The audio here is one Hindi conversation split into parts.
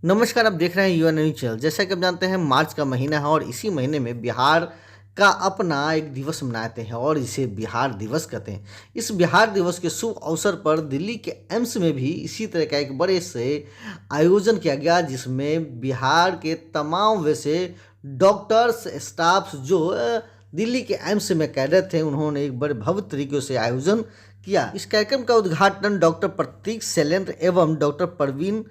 नमस्कार, आप देख रहे हैं यूएन न्यूज चैनल। जैसा कि आप जानते हैं, मार्च का महीना है और इसी महीने में बिहार का अपना एक दिवस मनाते हैं और इसे बिहार दिवस कहते हैं। इस बिहार दिवस के शुभ अवसर पर दिल्ली के एम्स में भी इसी तरह का एक बड़े से आयोजन किया गया, जिसमें बिहार के तमाम वैसे डॉक्टर्स स्टाफ्स जो दिल्ली के एम्स में कैडेट थे, उन्होंने एक बड़े भव्य तरीके से आयोजन किया। इस कार्यक्रम का उद्घाटन डॉक्टर प्रतीक शैलेंद्र एवं डॉक्टर परवीन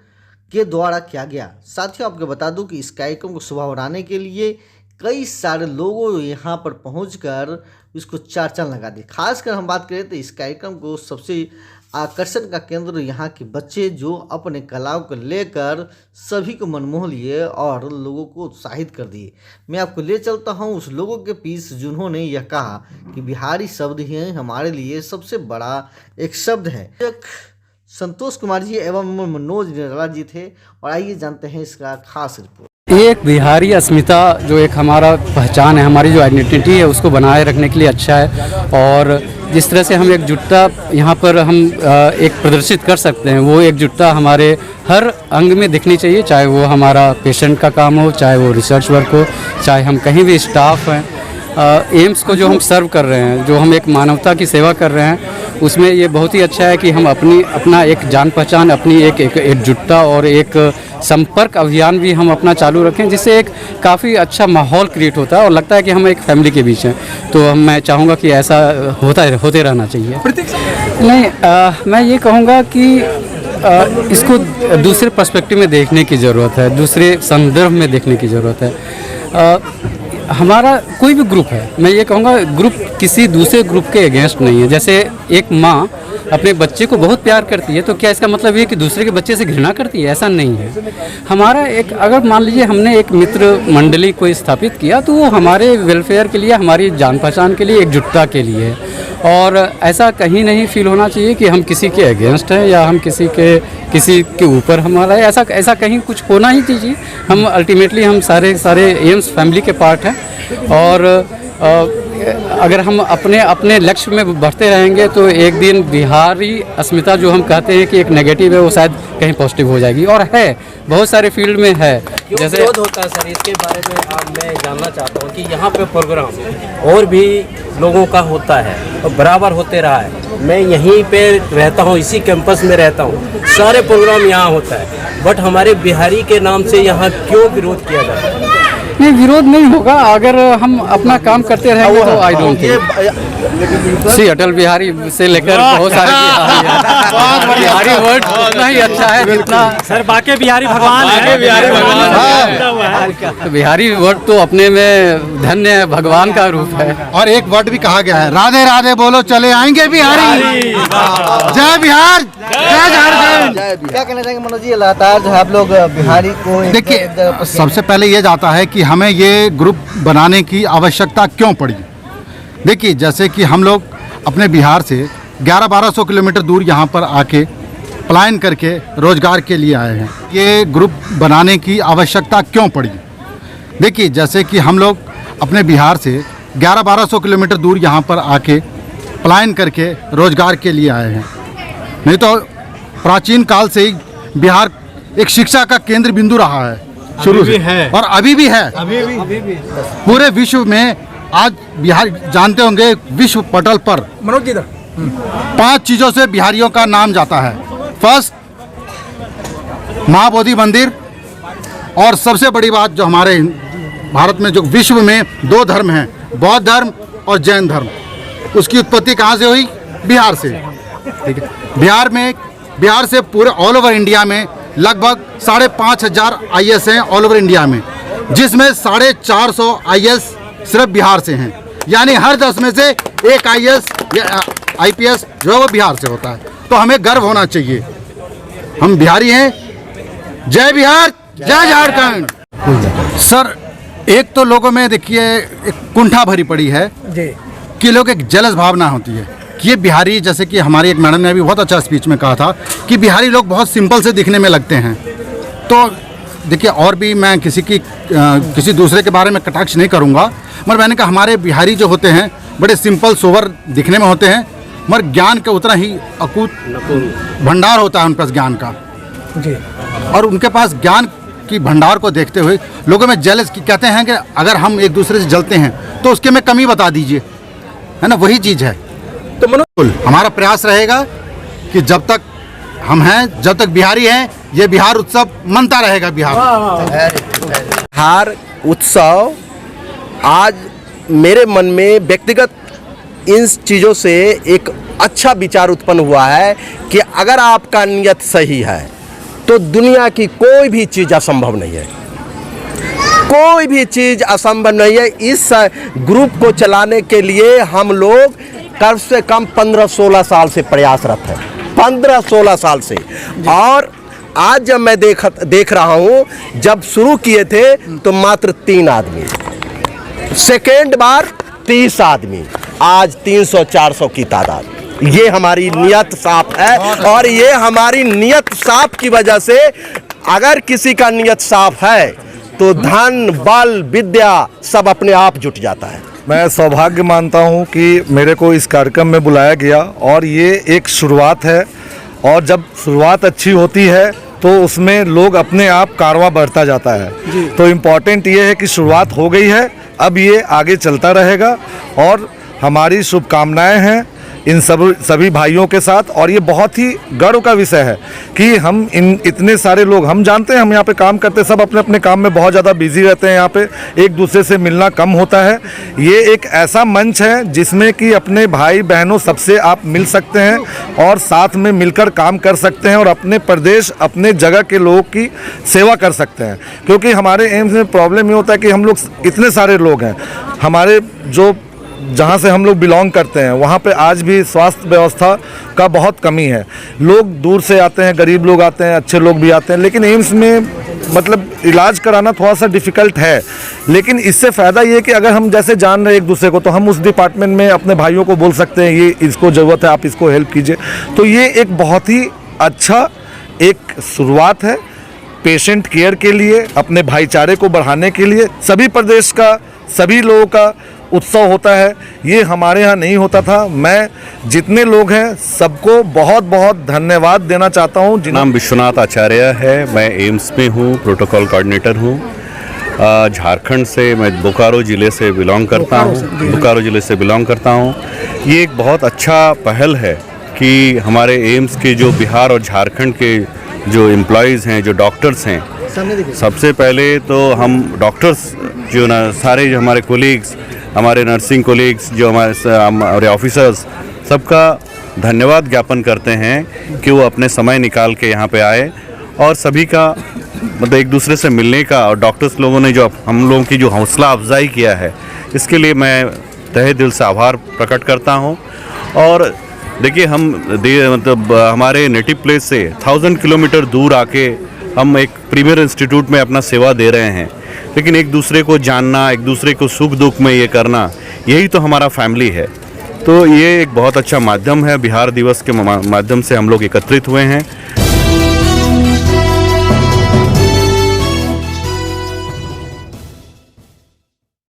के द्वारा किया गया। साथियों, आपको बता दूं कि इस कार्यक्रम को शोभा बढ़ाने के लिए कई सारे लोगों यहाँ पर पहुंचकर इसको चार चांद लगा दी। खासकर हम बात करें तो इस कार्यक्रम को सबसे आकर्षण का केंद्र यहाँ के बच्चे, जो अपने कलाओं को लेकर सभी को मनमोह लिए और लोगों को उत्साहित कर दिए। मैं आपको ले चलता हूँ उस लोगों के बीच जिन्होंने यह कहा कि बिहारी शब्द ही हमारे लिए सबसे बड़ा एक शब्द है। संतोष कुमार जी एवं मनोज निराला जी थे और आइए जानते हैं इसका खास रिपोर्ट। एक बिहारी अस्मिता जो एक हमारा पहचान है, हमारी जो आइडेंटिटी है, उसको बनाए रखने के लिए अच्छा है। और जिस तरह से हम एकजुटता यहाँ पर हम एक प्रदर्शित कर सकते हैं, वो एकजुटता हमारे हर अंग में दिखनी चाहिए, चाहे वो हमारा पेशेंट का काम हो, चाहे वो रिसर्च वर्क हो, चाहे हम कहीं भी स्टाफ हैं। एम्स को जो हम सर्व कर रहे हैं, जो हम एक मानवता की सेवा कर रहे हैं, उसमें ये बहुत ही अच्छा है कि हम अपना एक जान पहचान, अपनी एक एकजुटता और एक संपर्क अभियान भी हम अपना चालू रखें, जिससे एक काफ़ी अच्छा माहौल क्रिएट होता है और लगता है कि हम एक फैमिली के बीच हैं। तो मैं चाहूँगा कि ऐसा होते रहना चाहिए। नहीं, मैं ये कहूँगा कि इसको दूसरे पर्सपेक्टिव में देखने की ज़रूरत है, दूसरे संदर्भ में देखने की ज़रूरत है। हमारा कोई भी ग्रुप है, मैं ये कहूँगा ग्रुप किसी दूसरे ग्रुप के अगेंस्ट नहीं है। जैसे एक माँ अपने बच्चे को बहुत प्यार करती है, तो क्या इसका मतलब ये कि दूसरे के बच्चे से घृणा करती है? ऐसा नहीं है। हमारा एक, अगर मान लीजिए हमने एक मित्र मंडली को स्थापित किया, तो वो हमारे वेलफेयर के लिए, हमारी जान पहचान के लिए, एकजुटता के लिए। और ऐसा कहीं नहीं फील होना चाहिए कि हम किसी के अगेंस्ट हैं या हम किसी के ऊपर हमारा, ऐसा कहीं कुछ होना ही चाहिए। हम अल्टीमेटली हम सारे एम्स फैमिली के पार्ट हैं और अगर हम अपने लक्ष्य में बढ़ते रहेंगे तो एक दिन बिहारी अस्मिता जो हम कहते हैं कि एक नेगेटिव है, वो शायद कहीं पॉजिटिव हो जाएगी। और है, बहुत सारे फील्ड में है। जैसे विरोध होता है सर, इसके बारे में मैं जानना चाहता हूँ कि यहाँ पे प्रोग्राम और भी लोगों का होता है और बराबर होते रहा है। मैं यहीं पे रहता हूँ, इसी कैंपस में रहता हूँ, सारे प्रोग्राम यहाँ होता है, बट हमारे बिहारी के नाम से यहाँ क्यों विरोध किया जाता है? नहीं, विरोध नहीं होगा अगर हम अपना काम करते रहेंगे तो आई डोंट थिंक। सी अटल बिहारी से लेकर बहुत सारे बिहारी वर्ड उतना ही अच्छा है जितना सर बाकी बिहारी भगवान है। तो बिहारी वर्ड तो अपने में धन्य है, भगवान का रूप है। और एक वर्ड भी कहा गया है, राधे राधे बोलो चले आएंगे बिहारी। जय बिहार, जय झारखंड। क्या कहना चाहेंगे मनोज जी? लगातार जो है आप लोग बिहारी को देखिए, सबसे पहले ये जाता है कि हमें ये ग्रुप बनाने की आवश्यकता क्यों पड़ी। देखिए, जैसे कि हम लोग अपने बिहार से 1100-1200 किलोमीटर दूर यहाँ पर आके पलायन करके रोजगार के लिए आए हैं। ये ग्रुप बनाने की आवश्यकता क्यों पड़ी? देखिए, जैसे कि हम लोग अपने बिहार से 1100-1200 किलोमीटर दूर यहाँ पर आके पलायन करके रोजगार के लिए आए हैं। नहीं तो प्राचीन काल से ही बिहार एक शिक्षा का केंद्र बिंदु रहा है, शुरू से है और अभी भी है। पूरे विश्व में आज बिहार, जानते होंगे, विश्व पटल पर 5 चीजों से बिहारियों का नाम जाता है। फर्स्ट, महाबोधि मंदिर, और सबसे बड़ी बात जो हमारे भारत में, जो विश्व में 2 धर्म हैं, बौद्ध धर्म और जैन धर्म, उसकी उत्पत्ति कहाँ से हुई? बिहार से। ठीक है, बिहार से पूरे ऑल ओवर इंडिया में लगभग 5,500 IAS हैं ऑल ओवर इंडिया में, जिसमें 450 IAS सिर्फ बिहार से हैं। यानी हर 10 में से एक IAS या IPS जो है वो बिहार से होता है। तो हमें गर्व होना चाहिए, हम बिहारी हैं। जय बिहार, जय झारखंड। सर, एक तो लोगों में देखिए एक कुंठा भरी पड़ी है कि लोग एक जलस भावना होती है कि ये बिहारी, जैसे कि हमारी एक मैडम ने भी बहुत अच्छा स्पीच में कहा था कि बिहारी लोग बहुत सिंपल से दिखने में लगते हैं। तो देखिए, और भी मैं किसी दूसरे के बारे में कटाक्ष नहीं करूँगा, मगर मैंने कहा हमारे बिहारी जो होते हैं बड़े सिंपल सोवर दिखने में होते हैं, मगर ज्ञान का उतना ही अकूत भंडार होता है उनके पास ज्ञान का। और उनके पास ज्ञान की भंडार को देखते हुए लोगों में जेलस की कहते हैं कि अगर हम एक दूसरे से जलते हैं तो उसके में कमी बता दीजिए, है ना, वही चीज़ है। तो मनोज, हमारा प्रयास रहेगा कि जब तक हम हैं, जब तक बिहारी हैं, ये बिहार उत्सव मनता रहेगा। बिहार उत्सव आज मेरे मन में व्यक्तिगत इन चीज़ों से एक अच्छा विचार उत्पन्न हुआ है कि अगर आपका नियत सही है तो दुनिया की कोई भी चीज़ असंभव नहीं है, कोई भी चीज़ असंभव नहीं है। इस ग्रुप को चलाने के लिए हम लोग कम से कम 15-16 साल से प्रयासरत हैं, 15-16 साल से। और आज जब मैं देख रहा हूँ, जब शुरू किए थे तो मात्र 3 आदमी, सेकेंड बार 30 आदमी, आज 300-400 की तादाद। ये हमारी नियत साफ है और ये हमारी नियत साफ की वजह से अगर किसी का नियत साफ है तो धन, बल, विद्या सब अपने आप जुट जाता है। मैं सौभाग्य मानता हूं कि मेरे को इस कार्यक्रम में बुलाया गया और ये एक शुरुआत है, और जब शुरुआत अच्छी होती है तो उसमें लोग अपने आप कारवां बढ़ता जाता है। तो इम्पॉर्टेंट ये है कि शुरुआत हो गई है, अब ये आगे चलता रहेगा और हमारी शुभकामनाएं हैं इन सभी भाइयों के साथ। और ये बहुत ही गर्व का विषय है कि हम इतने सारे लोग, हम जानते हैं हम यहाँ पे काम करते, सब अपने अपने काम में बहुत ज़्यादा बिजी रहते हैं, यहाँ पे एक दूसरे से मिलना कम होता है। ये एक ऐसा मंच है जिसमें कि अपने भाई बहनों सबसे आप मिल सकते हैं और साथ में मिलकर काम कर सकते हैं और अपने प्रदेश, अपने जगह के लोगों की सेवा कर सकते हैं। क्योंकि हमारे एम्स में प्रॉब्लम ये होता है कि हम लोग इतने सारे लोग हैं, हमारे जो जहाँ से हम लोग बिलोंग करते हैं वहाँ पे आज भी स्वास्थ्य व्यवस्था का बहुत कमी है। लोग दूर से आते हैं, गरीब लोग आते हैं, अच्छे लोग भी आते हैं, लेकिन एम्स में मतलब इलाज कराना थोड़ा सा डिफ़िकल्ट है। लेकिन इससे फ़ायदा ये है कि अगर हम जैसे जान रहे हैं एक दूसरे को, तो हम उस डिपार्टमेंट में अपने भाइयों को बोल सकते हैं ये इसको ज़रूरत है, आप इसको हेल्प कीजिए। तो ये एक बहुत ही अच्छा एक शुरुआत है पेशेंट केयर के लिए, अपने भाईचारे को बढ़ाने के लिए। सभी प्रदेश का, सभी लोगों का उत्सव होता है, ये हमारे यहाँ नहीं होता था। मैं जितने लोग हैं सबको बहुत बहुत धन्यवाद देना चाहता हूँ। नाम विश्वनाथ आचार्य है, मैं एम्स में हूँ, प्रोटोकॉल कोऑर्डिनेटर हूँ। झारखंड से, मैं बोकारो ज़िले से बिलोंग करता हूँ। ये एक बहुत अच्छा पहल है कि हमारे एम्स के जो बिहार और झारखंड के जो एम्प्लॉयज़ हैं, जो डॉक्टर्स हैं, सबसे पहले तो हम डॉक्टर्स जो ना सारे जो हमारे कोलीग्स, हमारे नर्सिंग कोलीग्स, जो हमारे ऑफिसर्स, सबका धन्यवाद ज्ञापन करते हैं कि वो अपने समय निकाल के यहाँ पे आए और सभी का मतलब एक दूसरे से मिलने का, और डॉक्टर्स लोगों ने जो हम लोगों की जो हौसला अफजाई किया है, इसके लिए मैं तहे दिल से आभार प्रकट करता हूँ। और देखिए मतलब हमारे नेटिव प्लेस से 1000 किलोमीटर दूर आके हम एक प्रीमियर इंस्टीट्यूट में अपना सेवा दे रहे हैं, लेकिन एक दूसरे को जानना, एक दूसरे को सुख दुख में ये करना, यही तो हमारा फैमिली है। तो ये एक बहुत अच्छा माध्यम है, बिहार दिवस के माध्यम से हम लोग एकत्रित हुए हैं।